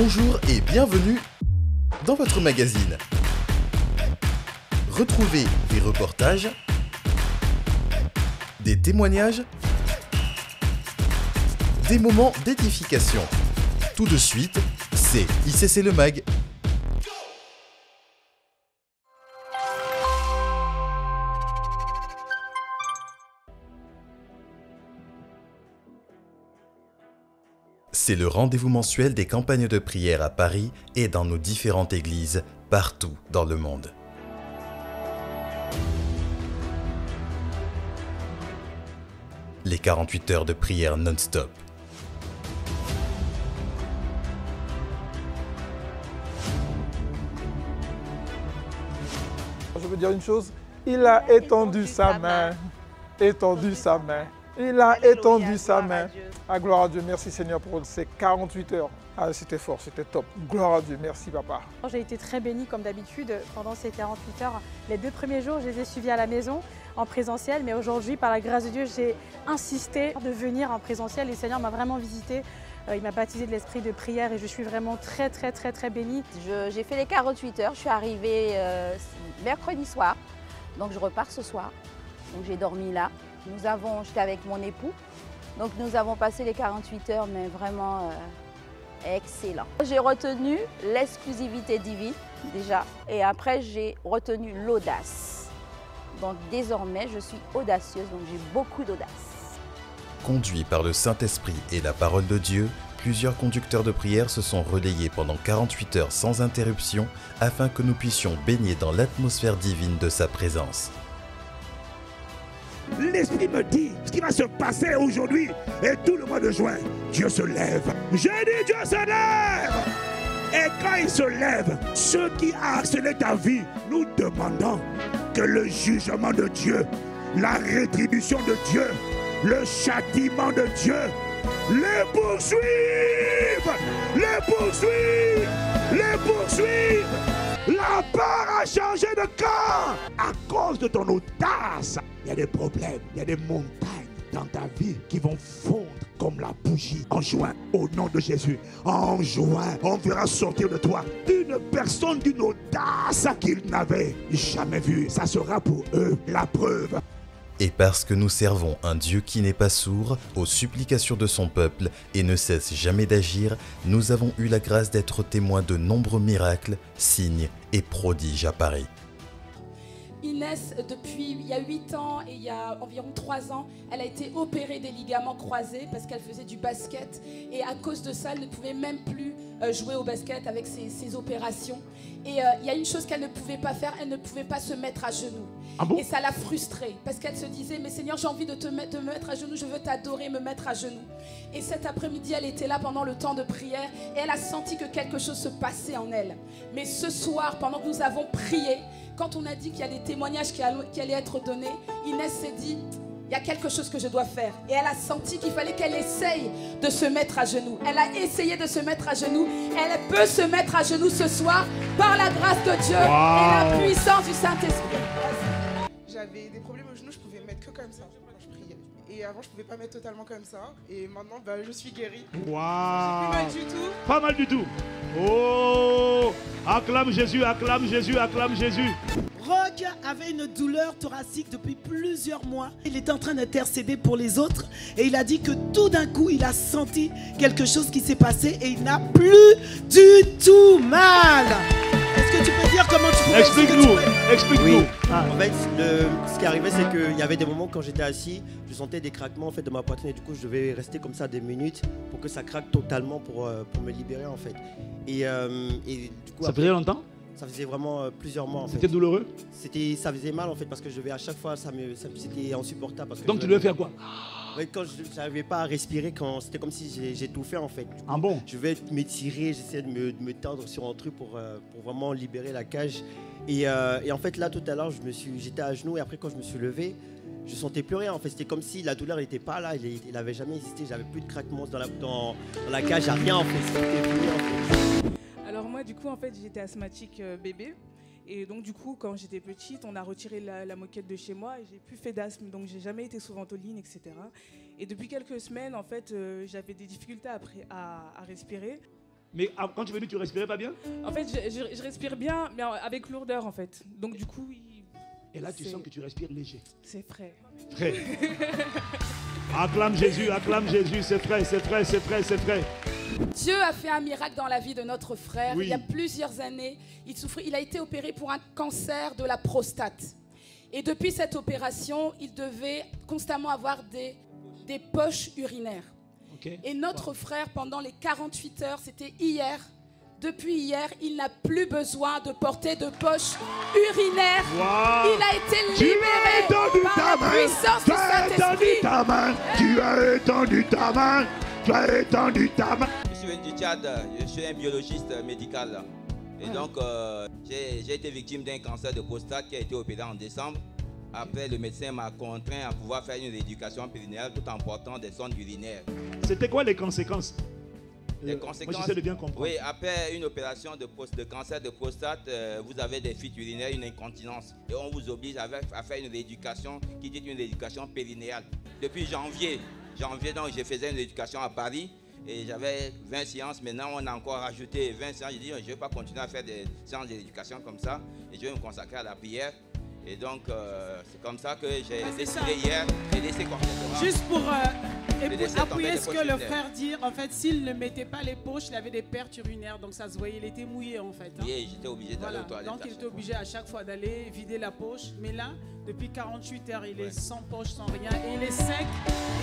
Bonjour et bienvenue dans votre magazine. Retrouvez des reportages, des témoignages, des moments d'édification. Tout de suite, c'est ICC Le Mag. C'est le rendez-vous mensuel des campagnes de prière à Paris et dans nos différentes églises partout dans le monde. Les 48 heures de prière non-stop. Je veux dire une chose, il a étendu sa main, étendu sa main. Il a étendu sa main. Ah, gloire à Dieu, merci Seigneur pour ces 48 heures. Ah, c'était fort, c'était top. Gloire à Dieu, merci papa. J'ai été très bénie comme d'habitude pendant ces 48 heures. Les 2 premiers jours, je les ai suivis à la maison en présentiel, mais aujourd'hui, par la grâce de Dieu, j'ai insisté de venir en présentiel et le Seigneur m'a vraiment visité. Il m'a baptisé de l'esprit de prière et je suis vraiment très bénie. J'ai fait les 48 heures, je suis arrivée mercredi soir, donc je repars ce soir. Donc j'ai dormi là. J'étais avec mon époux, donc nous avons passé les 48 heures, mais vraiment excellent. J'ai retenu l'exclusivité divine déjà, et après j'ai retenu l'audace. Donc désormais je suis audacieuse, donc j'ai beaucoup d'audace. Conduits par le Saint-Esprit et la parole de Dieu, plusieurs conducteurs de prière se sont relayés pendant 48 heures sans interruption afin que nous puissions baigner dans l'atmosphère divine de sa présence. L'Esprit me dit ce qui va se passer aujourd'hui et tout le mois de juin, Dieu se lève. Je dis Dieu se lève. Et quand il se lève, ceux qui ont harcelé ta vie, nous demandons que le jugement de Dieu, la rétribution de Dieu, le châtiment de Dieu, les poursuivent, les poursuivent, les poursuivent. La peur a changé de camp à cause de ton audace. Il y a des problèmes, il y a des montagnes dans ta vie qui vont fondre comme la bougie en juin. Au nom de Jésus, en juin, on verra sortir de toi une personne d'une audace qu'ils n'avaient jamais vue. Ça sera pour eux la preuve. Et parce que nous servons un Dieu qui n'est pas sourd aux supplications de son peuple et ne cesse jamais d'agir, nous avons eu la grâce d'être témoins de nombreux miracles, signes et prodiges à Paris. Inès, depuis il y a 8 ans et il y a environ 3 ans, elle a été opérée des ligaments croisés parce qu'elle faisait du basket et à cause de ça, elle ne pouvait même plus jouer au basket avec ses opérations. Et il y a une chose qu'elle ne pouvait pas faire, elle ne pouvait pas se mettre à genoux. Ah bon? Et ça l'a frustrée parce qu'elle se disait, mais Seigneur, j'ai envie de me mettre à genoux, je veux t'adorer, me mettre à genoux. Et cet après-midi, elle était là pendant le temps de prière et elle a senti que quelque chose se passait en elle. Mais ce soir, pendant que nous avons prié, quand on a dit qu'il y a des témoignages qui allaient être donnés, Inès s'est dit, il y a quelque chose que je dois faire. Et elle a senti qu'il fallait qu'elle essaye de se mettre à genoux. Elle a essayé de se mettre à genoux. Elle peut se mettre à genoux ce soir par la grâce de Dieu et la puissance du Saint-Esprit. J'avais des problèmes au genou, je pouvais mettre que comme ça quand je priais. Et avant, je ne pouvais pas mettre totalement comme ça. Et maintenant, je suis guérie. Waouh! J'ai plus mal du tout. Pas mal du tout. Oh! Acclame Jésus, acclame Jésus, acclame Jésus. Rogue avait une douleur thoracique depuis plusieurs mois. Il était en train d'intercéder pour les autres et il a dit que tout d'un coup, il a senti quelque chose qui s'est passé et il n'a plus du tout mal. Est-ce que tu peux dire comment tu pouvais... Explique-nous, explique-nous. Oui. En fait, ce qui arrivait, c'est qu'il y avait des moments quand j'étais assis, je sentais des craquements en fait, de ma poitrine et du coup, je devais rester comme ça des minutes pour que ça craque totalement pour me libérer en fait. Et du coup, Ça faisait longtemps? Ça faisait vraiment plusieurs mois en fait. C'était douloureux? Ça faisait mal en fait parce que je devais à chaque fois, c'était insupportable. Parce que Donc tu devais faire quoi? Quand je n'arrivais pas à respirer, c'était comme si j'étouffais en fait. Ah bon? Je vais m'étirer, j'essayais de me tendre sur un truc pour vraiment libérer la cage. Et en fait là tout à l'heure, j'étais à genoux et après quand je me suis levé, je sentais plus rien en fait. C'était comme si la douleur n'était pas là, il n'avait jamais existé. J'avais plus de craquements dans la cage, à rien en fait. C'était fini en fait. Alors moi du coup en fait j'étais asthmatique bébé et donc du coup quand j'étais petite on a retiré la moquette de chez moi et j'ai plus fait d'asthme donc j'ai jamais été sous ventoline etc. Et depuis quelques semaines en fait j'avais des difficultés à respirer. Mais quand tu es venu, tu respirais pas bien? En fait, je respire bien, mais avec lourdeur en fait. Donc du coup, et là, tu sens que tu respires léger. C'est frais. Frais. Acclame Jésus, c'est frais, c'est frais, c'est frais, c'est frais. Dieu a fait un miracle dans la vie de notre frère. Oui. Il y a plusieurs années, il a été opéré pour un cancer de la prostate. Et depuis cette opération, il devait constamment avoir des poches urinaires. Okay. Et notre frère, pendant les 48 heures, c'était hier, depuis hier, il n'a plus besoin de porter de poche urinaire. Wow. Il a été libéré par la puissance du Saint-Esprit. Tu as étendu ta main. Tu as étendu ta main. Je suis venu du Tchad, je suis un biologiste médical. Et donc, j'ai été victime d'un cancer de prostate qui a été opéré en décembre. Après, le médecin m'a contraint à pouvoir faire une rééducation périnéale tout en portant des sondes urinaires. C'était quoi les conséquences? Les conséquences, moi, j'essaie de bien comprendre. Oui, après une opération de cancer de prostate, vous avez des fuites urinaires, une incontinence. Et on vous oblige à faire une rééducation qui dit une rééducation périnéale. Depuis janvier, donc, j'ai fait une rééducation à Paris. Et j'avais 20 séances, maintenant on a encore rajouté 20 séances. J'ai dit, je ne vais pas continuer à faire des séances d'éducation comme ça. Et je vais me consacrer à la prière. Et donc, c'est comme ça que j'ai décidé hier de laisser complètement. Juste pour appuyer ce que le frère dit, en fait, s'il ne mettait pas les poches, il avait des pertes urinaires, donc ça se voyait, il était mouillé en fait. Hein. Oui, j'étais obligé d'aller aux toilettes. Donc il était obligé à chaque fois d'aller vider la poche. Mais là, depuis 48 heures, il est sans poche, sans rien, et il est sec,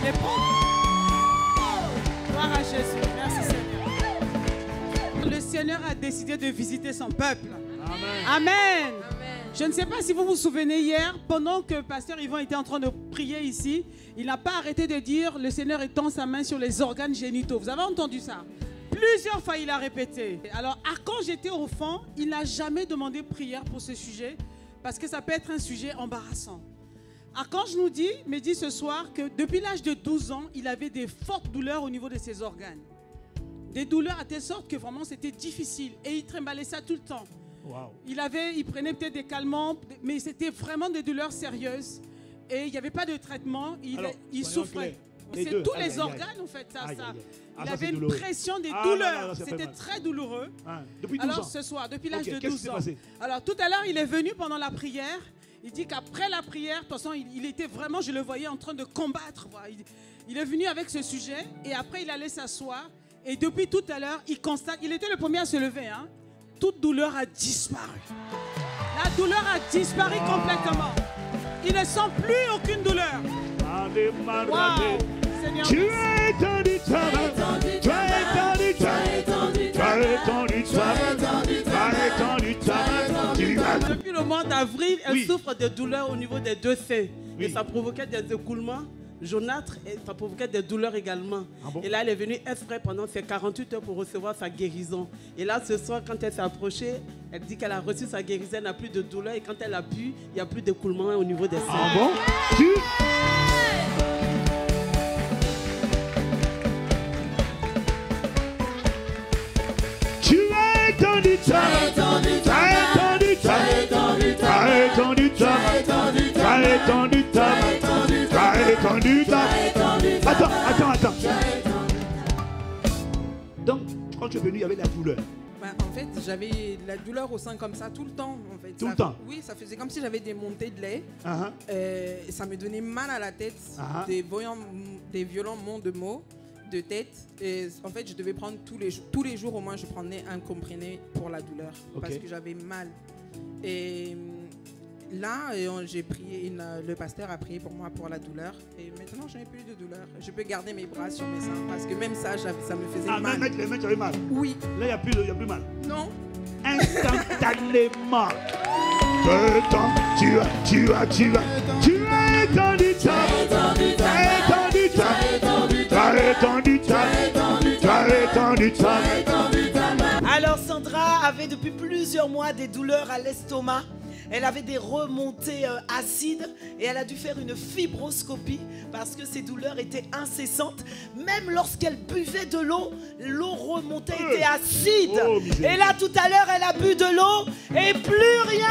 il est gloire à Jésus, merci Seigneur. Le Seigneur a décidé de visiter son peuple. Amen. Amen. Je ne sais pas si vous vous souvenez hier, pendant que Pasteur Yvan était en train de prier ici, il n'a pas arrêté de dire « Le Seigneur étend sa main sur les organes génitaux ». Vous avez entendu ça? Plusieurs fois, il a répété. Alors, quand j'étais au fond, il n'a jamais demandé prière pour ce sujet, parce que ça peut être un sujet embarrassant. Archange nous dit, me dit ce soir, que depuis l'âge de 12 ans, il avait des fortes douleurs au niveau de ses organes. Des douleurs à telle sorte que vraiment c'était difficile. Et il trimbalait ça tout le temps. Wow. Il prenait peut-être des calmants, mais c'était vraiment des douleurs sérieuses. Et il n'y avait pas de traitement, il souffrait. C'est tous les organes en fait. Il avait une pression des douleurs. C'était très douloureux. Depuis 12 ans. Alors ce soir, depuis l'âge de 12 ans. Alors tout à l'heure, il est venu pendant la prière. Il dit qu'après la prière, de toute façon, il était vraiment, je le voyais en train de combattre. Il est venu avec ce sujet et après il allait s'asseoir. Et depuis tout à l'heure, il constate, il était le premier à se lever. Hein. Toute douleur a disparu. La douleur a disparu complètement. Il ne sent plus aucune douleur. Wow. Seigneur, tu as étendu ta main. Tu as étendu ta main. Tu as étendu ta main. Tu as étendu ta main. Depuis le mois d'avril, elle souffre de douleurs au niveau des deux seins. Oui. Et ça provoquait des écoulements jaunâtres et ça provoquait des douleurs également. Ah bon? Et là, elle est venue exprès pendant ces 48 heures pour recevoir sa guérison. Et là, ce soir, quand elle s'est approchée, elle dit qu'elle a reçu sa guérison, elle n'a plus de douleur. Et quand elle a pu, il n'y a plus d'écoulement au niveau des seins. Ah bon? Tu as étendu ta main. Tu as étendu ta main. Tu as étendu ta main. Tu as étendu ta main. Tu as étendu ta main. Attends. Donc, quand tu es venu, il y avait la douleur. En fait, j'avais la douleur au sein comme ça tout le temps. En fait. Tout le temps? Oui, ça faisait comme si j'avais des montées de lait. Uh-huh. Et ça me donnait mal à la tête, des violents maux de tête. Et en fait, je devais prendre tous les jours au moins, je prenais un comprimé pour la douleur. Parce que j'avais mal. Et là, j'ai prié, le pasteur a prié pour moi pour la douleur. Et maintenant, je n'ai plus de douleur. Je peux garder mes bras sur mes seins. Parce que même ça, ça me faisait mal. Même mettre les mains, tu avais mal? Oui. Là, il n'y a plus mal? Non. Instantanément. Tu as étendu ta main. Tu as étendu ta main. Tu as étendu ta main. Tu as étendu ta main. Alors Sandra avait depuis plusieurs mois des douleurs à l'estomac. Elle avait des remontées acides et elle a dû faire une fibroscopie parce que ses douleurs étaient incessantes. Même lorsqu'elle buvait de l'eau, l'eau remontait, était acide. Oh, et là, tout à l'heure, elle a bu de l'eau et plus rien.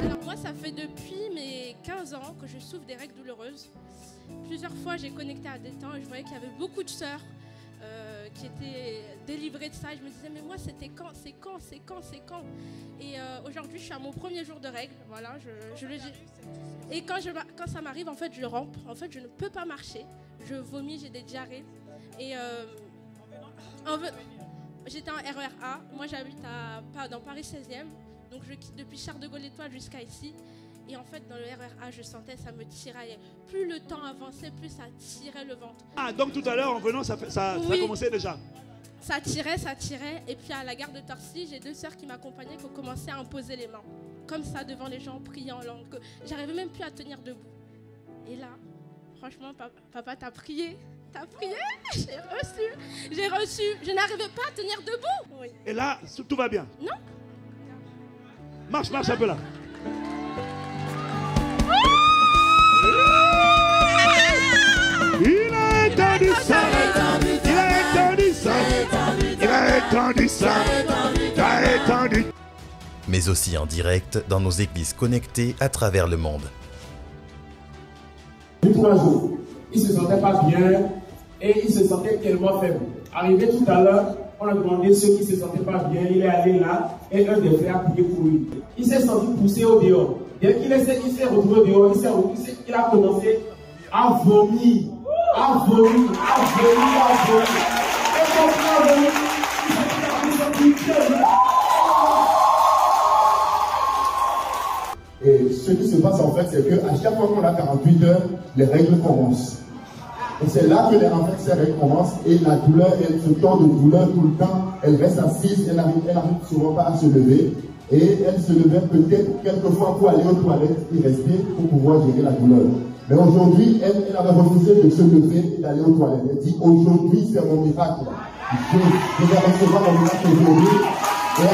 Alors moi, ça fait depuis mes 15 ans ans que je souffre des règles douloureuses. Plusieurs fois, j'ai connecté à des temps et je voyais qu'il y avait beaucoup de sœurs qui étaient délivrées de ça. Et je me disais, mais moi, c'était quand? C'est quand? C'est quand? C'est quand? Et aujourd'hui, je suis à mon premier jour de règles. Voilà, je le dis. Et quand ça m'arrive, en fait, je rampe. En fait, je ne peux pas marcher. Je vomis, j'ai des diarrhées. Et j'étais en RER-A. Moi, j'habite dans Paris 16e. Donc, je quitte depuis Charles de Gaulle-Étoile jusqu'à ici. Et en fait, dans le RER-A, je sentais ça me tiraillait. Plus le temps avançait, plus ça tirait le ventre. Ah, donc tout à l'heure, en venant, ça commençait déjà? Ça tirait. Et puis à la gare de Torcy, j'ai 2 sœurs qui m'accompagnaient qui ont commencé à imposer les mains. Comme ça, devant les gens, priant en langue. J'arrivais même plus à tenir debout. Et là, franchement, papa t'as prié. T'as prié, j'ai reçu. Je n'arrivais pas à tenir debout. Oui. Et là, tout va bien? Non. Marche un peu là. Il a étendu ça, il a étendu ça, il a étendu ça, il a étendu. Mais aussi en direct dans nos églises connectées à travers le monde. 3 jours, il ne se sentait pas bien et il se sentait tellement faible. Arrivé tout à l'heure, on a demandé ceux qui ne se sentaient pas bien, il est allé là et un des frères a prié pour lui. Il s'est senti poussé au dehors. Dès qu'il s'est retrouvé au dehors, il a commencé à vomir. À vomir. Et quand il a vomi, il s'est senti très bien. Et ce qui se passe en fait, c'est qu'à chaque fois qu'on a 48 heures, les règles commencent. Et c'est là que ces règles commencent et la douleur, ce temps de douleur tout le temps, elle reste assise, elle n'arrive souvent pas à se lever. Et elle se levait peut-être quelquefois pour aller aux toilettes et rester pour pouvoir gérer la douleur. Mais aujourd'hui, elle avait refusé de se lever et d'aller aux toilettes. Elle dit, aujourd'hui, c'est mon miracle. Je vais recevoir mon miracle aujourd'hui. Et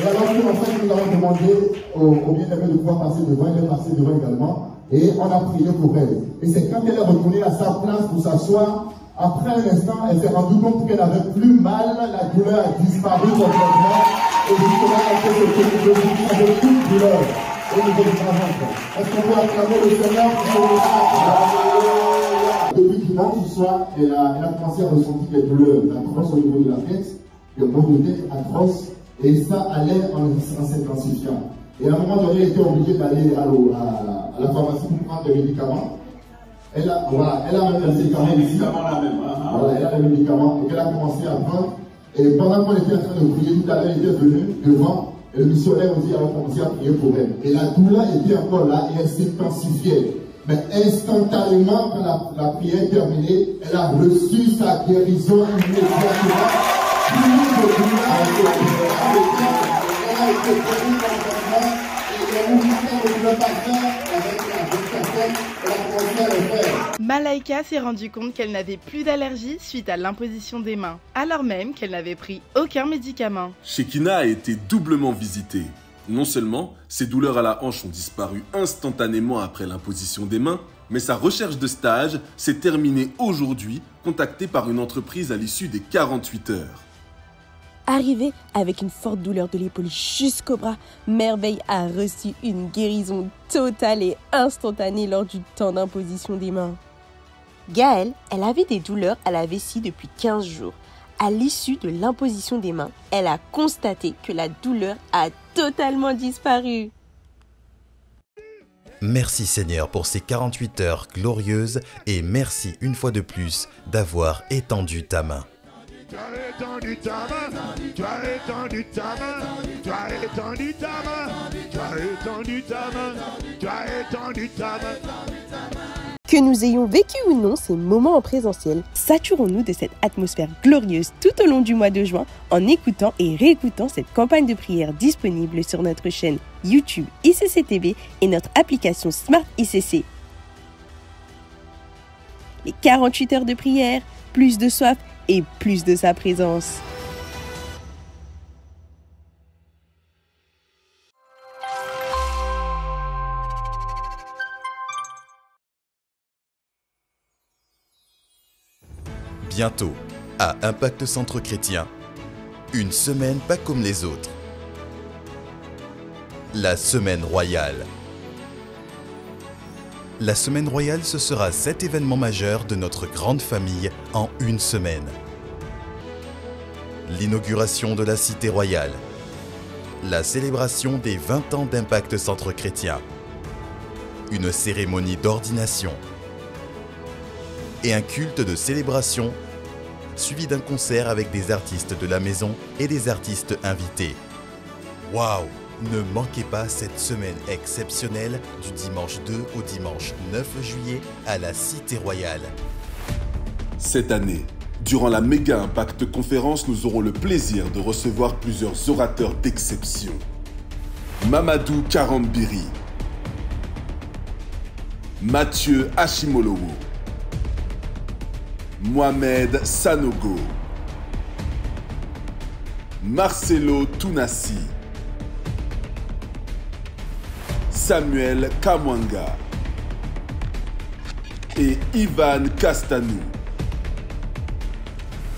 alors que, en fait, nous avons demandé au bien-aimé de pouvoir passer devant, elle est passée devant également. Et on a prié pour elle. Et c'est quand elle est retournée à sa place pour s'asseoir, après un instant, elle s'est rendue compte qu'elle n'avait plus mal, la douleur a disparu complètement. Et justement, elle fait ce que nous avons plus de douleur au niveau du ventre. Est-ce qu'on peut acclamer le Seigneur pour son miracle? Depuis dimanche soir, elle a commencé à ressentir des douleurs atroces au niveau de la tête, des maux de tête atroces, et ça allait en s'intensifiant. Et à un moment donné, elle était obligée d'aller à la pharmacie pour prendre des médicaments. Elle a même les médicaments là-même. Voilà, elle a les médicaments et qu'elle a commencé à prendre. Et pendant qu'on était en train de prier, tout à l'heure, elle était venue devant. Et le missionnaire aussi avait commencé à prier pour elle. Et la douleur était encore là et elle s'intensifiait. Mais instantanément, quand la prière est terminée, elle a reçu sa guérison immédiatement. Plus de douleur, elle a été guérie complètement. Et le mouvement de douleur parfait avec la vocation, elle a commencé à le faire. Malaika s'est rendue compte qu'elle n'avait plus d'allergie suite à l'imposition des mains, alors même qu'elle n'avait pris aucun médicament. Shekina a été doublement visitée. Non seulement ses douleurs à la hanche ont disparu instantanément après l'imposition des mains, mais sa recherche de stage s'est terminée aujourd'hui, contactée par une entreprise à l'issue des 48 heures. Arrivée avec une forte douleur de l'épaule jusqu'au bras, Merveille a reçu une guérison totale et instantanée lors du temps d'imposition des mains. Gaëlle, elle avait des douleurs à la vessie depuis 15 jours. À l'issue de l'imposition des mains, elle a constaté que la douleur a totalement disparu. Merci Seigneur pour ces 48 heures glorieuses et merci une fois de plus d'avoir étendu ta main. Tu as étendu ta main, tu as étendu ta main, tu as étendu ta main, tu as étendu ta main, tu as étendu ta main. Que nous ayons vécu ou non ces moments en présentiel, saturons-nous de cette atmosphère glorieuse tout au long du mois de juin en écoutant et réécoutant cette campagne de prière disponible sur notre chaîne YouTube ICC TV et notre application Smart ICC. Les 48 heures de prière, plus de soif et plus de sa présence. Bientôt, à Impact Centre Chrétien, une semaine pas comme les autres. La semaine royale. La semaine royale, ce sera 7 événements majeurs de notre grande famille en une semaine. L'inauguration de la Cité Royale. La célébration des 20 ans d'Impact Centre Chrétien. Une cérémonie d'ordination. Et un culte de célébration, suivi d'un concert avec des artistes de la maison et des artistes invités. Waouh! Ne manquez pas cette semaine exceptionnelle du dimanche 2 au dimanche 9 juillet à la Cité Royale. Cette année, durant la Méga Impact Conférence, nous aurons le plaisir de recevoir plusieurs orateurs d'exception. Mamadou Karambiri, Mathieu Hashimolowo, Mohamed Sanogo, Marcelo Tounassi, Samuel Kamwanga et Ivan Castanou.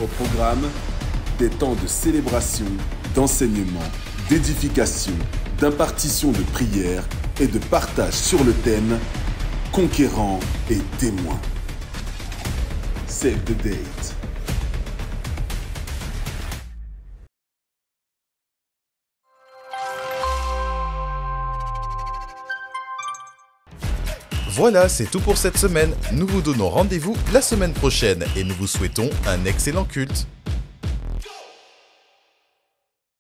Au programme, des temps de célébration, d'enseignement, d'édification, d'impartition de prière et de partage sur le thème « Conquérants et témoins ». Save the date. Voilà, c'est tout pour cette semaine. Nous vous donnons rendez-vous la semaine prochaine et nous vous souhaitons un excellent culte.